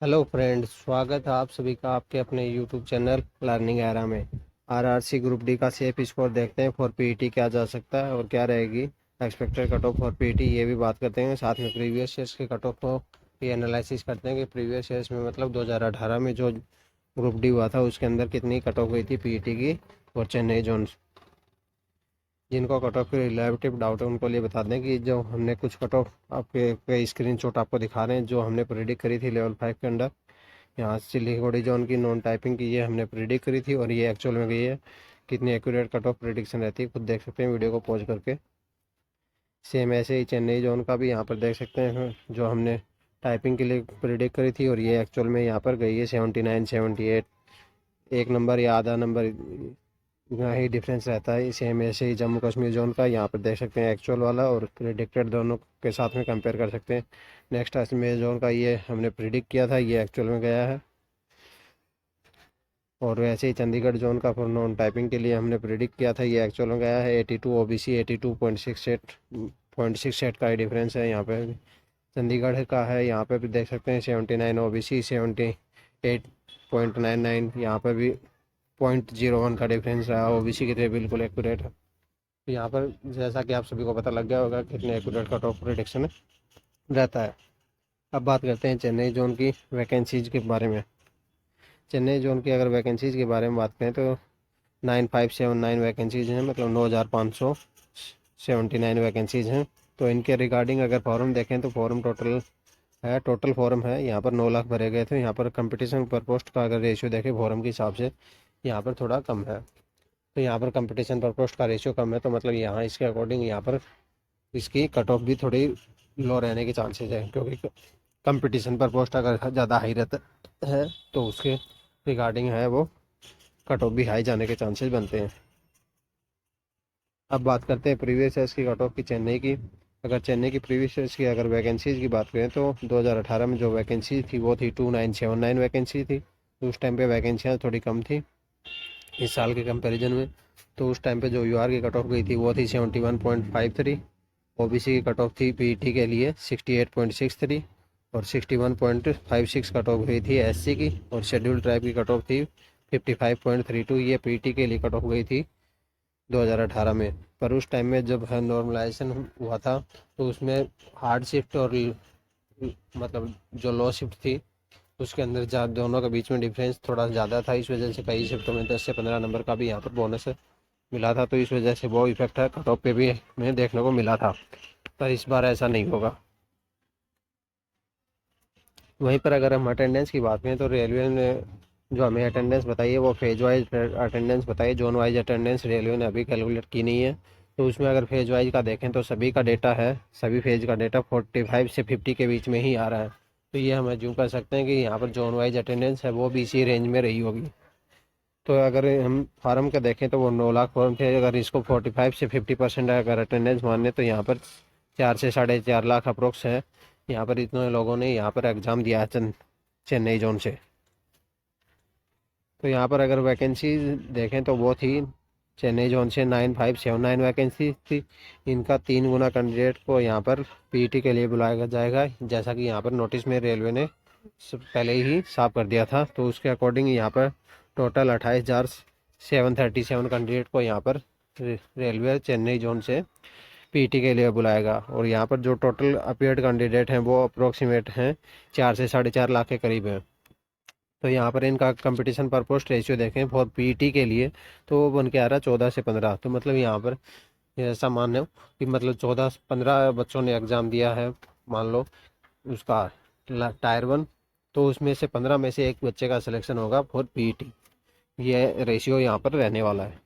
Hello friends, स्वागत है आप सभी का आपके अपने यूट्यूब चैनल लर्निंग एरा में। आरआरसी ग्रुप डी का सेफ स्कोर देखते हैं। फॉर पीईटी क्या जा सकता है और क्या रहेगी expected cut off for PET, ये भी बात करते हैं। साथ में प्रीवियस ईयर्स के कट ऑफ को भी एनालिसिस करते हैं कि प्रीवियस ईयर्स में मतलब 2018 में जो ग्रुप डी हुआ था उसके अंदर कितनी कट ऑफ हुई थी पीईटी की और चेन्नई जोन्स। जिनको कट ऑफ की रिलेटिव डाउट है उनको लिए बता दें कि जो हमने कुछ कट ऑफ आपके कई स्क्रीनशॉट आपको दिखा रहे हैं जो हमने प्रेडिक्ट करी थी लेवल 5 के अंडर। यहाँ सिलीगुड़ी जोन की नॉन टाइपिंग की ये हमने प्रिडिक्ट करी थी और ये एक्चुअल में गई है। कितनी एक्यूरेट कट ऑफ प्रिडिक्शन रहती है खुद देख सकते हैं वीडियो को पॉज करके। सेम ऐसे ही चेन्नई जोन का भी यहाँ पर देख सकते हैं जो हमने टाइपिंग के लिए प्रिडिक्ट करी थी और ये एक्चुअल में यहाँ पर गई है 79 78। एक नंबर या आधा नंबर इतना ही डिफरेंस रहता है। सेम ऐसे ही जम्मू कश्मीर जोन का यहाँ पर देख सकते हैं एक्चुअल वाला और प्रिडिक्टेड दोनों के साथ में कंपेयर कर सकते हैं। नेक्स्ट अजमेर जोन का ये हमने प्रिडिक्ट किया था, ये एक्चुअल में गया है। और वैसे ही चंडीगढ़ जोन का फॉर नॉन टाइपिंग के लिए हमने प्रिडिक्ट किया था, ये एक्चुअल में गया है। 82 ओबीसी 82.68 का ही डिफरेंस है यहाँ पे। चंडीगढ़ का है, यहाँ पे भी देख सकते हैं 79 ओबीसी 78.99, यहाँ पे भी 0.01 का डिफरेंस रहा। ओबीसी के लिए बिल्कुल एक्यूरेट है। तो यहाँ पर जैसा कि आप सभी को पता लग गया होगा कितने एक्यूरेट कट ऑफ प्रिडिक्शन रहता है। अब बात करते हैं चेन्नई जोन की वैकेंसीज के बारे में। चेन्नई जोन की अगर वैकेंसीज़ के बारे में बात करें तो 9579 वैकेंसीज़ हैं, मतलब 9579 वैकेंसीज़ हैं। तो इनके रिगार्डिंग अगर फॉर्म देखें तो फॉर्म टोटल फॉर्म है यहाँ पर 9 लाख भरे गए थे। यहाँ पर कंपटीशन पर पोस्ट का अगर रेशियो देखें फॉर्म के हिसाब से यहाँ पर थोड़ा कम है। तो यहाँ पर कंपटीशन पर पोस्ट का रेशियो कम है, तो मतलब यहाँ इसके अकॉर्डिंग यहाँ पर इसकी कट ऑफ भी थोड़ी लो रहने के चांसेस है, क्योंकि कंपटीशन पर पोस्ट अगर ज़्यादा हाई रहता है तो उसके रिगार्डिंग है वो कट ऑफ भी हाई जाने के चांसेस बनते हैं। अब बात करते हैं प्रीवियस ईयर्स की कट ऑफ की चेन्नई की। अगर चेन्नई की प्रीवियस ईयर्स की अगर वैकेंसीज़ की बात करें तो 2018 में जो वैकेंसी थी वो थी 2979 वैकेंसी थी। तो उस टाइम पे वैकेंसियाँ थोड़ी कम थी इस साल के कंपैरिजन में। तो उस टाइम पे जो यूआर की कट ऑफ गई थी वो थी 71.53। ओबीसी की कट ऑफ थी पीईटी के लिए 68.63 और 61.56 कट ऑफ गई थी एससी की। और शेड्यूल ट्राइब की कट ऑफ थी 55.32, ये पीईटी के लिए कट ऑफ गई थी 2018 में। पर उस टाइम में जब नॉर्मलाइजेशन हुआ था तो उसमें हार्ड शिफ्ट और मतलब जो लो शिफ्ट थी उसके अंदर दोनों के बीच में डिफरेंस थोड़ा ज़्यादा था। इस वजह से कई शिफ्टों में 10 से 15 नंबर का भी यहाँ पर बोनस मिला था। तो इस वजह से वो इफेक्ट है कट ऑफ पे भी हमें देखने को मिला था, पर इस बार ऐसा नहीं होगा। वहीं पर अगर हम अटेंडेंस की बात करें तो रेलवे ने जो हमें अटेंडेंस बताई है वो फेज वाइज अटेंडेंस बताई, जोन वाइज अटेंडेंस रेलवे ने अभी कैलकुलेट की नहीं है। तो उसमें अगर फेज वाइज का देखें तो सभी का डेटा है, सभी फेज का डेटा 45 से 50 के बीच में ही आ रहा है। तो ये हम एज्यूम कर सकते हैं कि यहाँ पर जोन वाइज अटेंडेंस है वो भी इसी रेंज में रही होगी। तो अगर हम फार्म का देखें तो वो 9 लाख फॉर्म थे, अगर इसको 45 से 50% अगर अटेंडेंस माने तो यहाँ पर 4 से 4.5 लाख अप्रोक्स है। यहाँ पर इतने लोगों ने यहाँ पर एग्ज़ाम दिया है चेन्नई जोन से। तो यहाँ पर अगर वैकेंसी देखें तो वो थी चेन्नई जोन से 9579 वैकेंसी थी। इनका 3 गुना कैंडिडेट को यहाँ पर पीईटी के लिए बुलाया जाएगा, जैसा कि यहाँ पर नोटिस में रेलवे ने पहले ही साफ कर दिया था। तो उसके अकॉर्डिंग यहाँ पर टोटल 28,737 कैंडिडेट को यहाँ पर रेलवे चेन्नई जोन से पीटी के लिए बुलाएगा। और यहाँ पर जो टोटल अपीयर्ड कैंडिडेट हैं वो अप्रोक्सीमेट हैं 4 से 4.5 लाख के करीब हैं। तो यहाँ पर इनका कंपटीशन पर पोस्ट रेशियो देखें फॉर पीटी के लिए तो वो बन के आ रहा है 14 से 15। तो मतलब यहाँ पर ऐसा मान लो कि मतलब 14-15 बच्चों ने एग्ज़ाम दिया है, मान लो उसका टायर 1, तो उसमें से 15 में से एक बच्चे का सिलेक्शन होगा फॉर पीटी। ये रेशियो यहाँ पर रहने वाला है।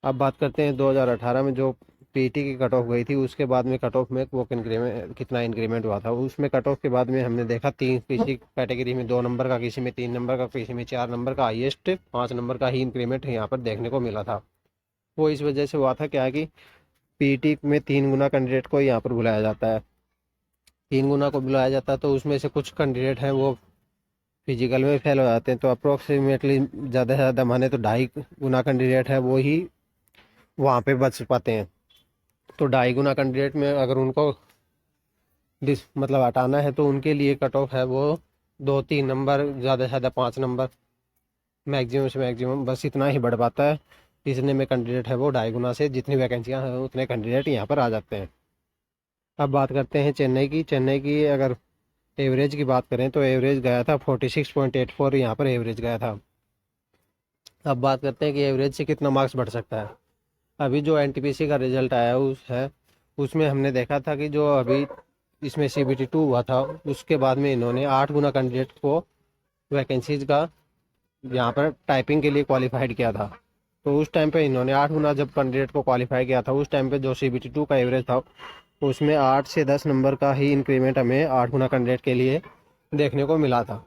अब बात करते हैं 2018 में जो पीटी की कट ऑफ गई थी उसके बाद में कट ऑफ में वो इंक्रीमेंट कितना इंक्रीमेंट हुआ था। उसमें कट ऑफ के बाद में हमने देखा तीन, किसी कैटेगरी में 2 नंबर का, किसी में 3 नंबर का, किसी में 4 नंबर का, हाईएस्ट 5 नंबर का ही इंक्रीमेंट यहाँ पर देखने को मिला था। वो इस वजह से हुआ था क्या है कि पीटी में 3 गुना कैंडिडेट को यहाँ पर बुलाया जाता है। 3 गुना को बुलाया जाता है तो उसमें से कुछ कैंडिडेट हैं वो फिजिकल में फेल हो जाते हैं। तो अप्रोक्सीमेटली ज़्यादा से ज़्यादा माने तो 2.5 गुना कैंडिडेट है वो ही वहाँ पे बच पाते हैं। तो 2.5 गुना कैंडिडेट में अगर उनको मतलब हटाना है तो उनके लिए कट ऑफ है वो 2-3 नंबर, ज़्यादा से ज़्यादा 5 नंबर, मैक्सिमम से मैक्सिमम बस इतना ही बढ़ पाता है। इतने में कैंडिडेट है वो 2.5 गुना से जितनी वैकेंसियाँ हैं उतने कैंडिडेट यहाँ पर आ जाते हैं। अब बात करते हैं चेन्नई की। चेन्नई की अगर एवरेज की बात करें तो एवरेज गया था 46.84, यहाँ पर एवरेज गया था। अब बात करते हैं कि एवरेज से कितना मार्क्स बढ़ सकता है। अभी जो एनटीपीसी का रिजल्ट आया उसमें हमने देखा था कि जो अभी इसमें CBT 2 हुआ था उसके बाद में इन्होंने 8 गुना कैंडिडेट को वैकेंसीज का यहाँ पर टाइपिंग के लिए क्वालिफाइड किया था। तो उस टाइम पे इन्होंने 8 गुना जब कैंडिडेट को क्वालिफाई किया था उस टाइम पे जो CBT 2 का एवरेज था उसमें 8 से 10 नंबर का ही इंक्रीमेंट हमें 8 गुना कैंडिडेट के लिए देखने को मिला था।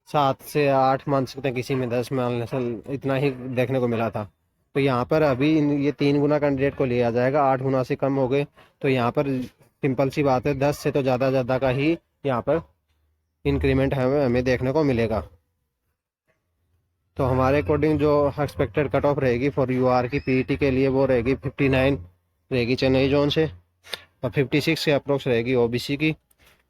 7 से 8 मान सकते हैं, किसी में 10 मान इतना ही देखने को मिला था। तो यहाँ पर अभी ये 3 गुना कैंडिडेट को लिया जाएगा, 8 गुना से कम हो गए। तो यहाँ पर सिंपल सी बात है 10 से तो ज़्यादा का ही यहाँ पर इंक्रीमेंट हमें देखने को मिलेगा। तो हमारे अकॉर्डिंग जो एक्सपेक्टेड कट ऑफ रहेगी फॉर UR की PET के लिए वो रहेगी 59 रहेगी चेन्नई जोन से, और 56 के अप्रोक्स रहेगी OBC की,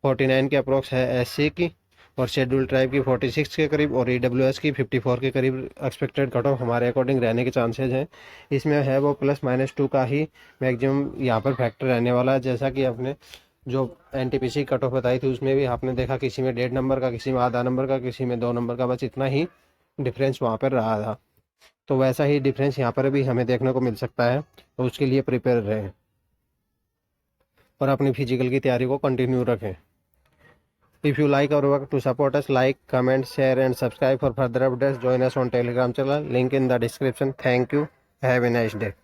49 के अप्रोक्स है SC की, और शेड्यूल ट्राइब की 46 के करीब, और EWS की 54 के करीब एक्सपेक्टेड कट ऑफ हमारे अकॉर्डिंग रहने के चांसेज हैं। इसमें है वो +-2 का ही मैक्सिमम यहाँ पर फैक्टर रहने वाला है। जैसा कि आपने जो NTPC कट ऑफ बताई थी उसमें भी आपने देखा किसी में 1.5 नंबर का, किसी में आधा नंबर का, किसी में 2 नंबर का, बस इतना ही डिफरेंस वहाँ पर रहा था। तो वैसा ही डिफरेंस यहाँ पर भी हमें देखने को मिल सकता है, तो उसके लिए प्रिपेयर रहें और अपनी फिजिकल की तैयारी को कंटिन्यू रखें। If you like our work, to support us, like, comment, share and subscribe for further updates. Join us on Telegram channel, link in the description. Thank you. Have a nice day.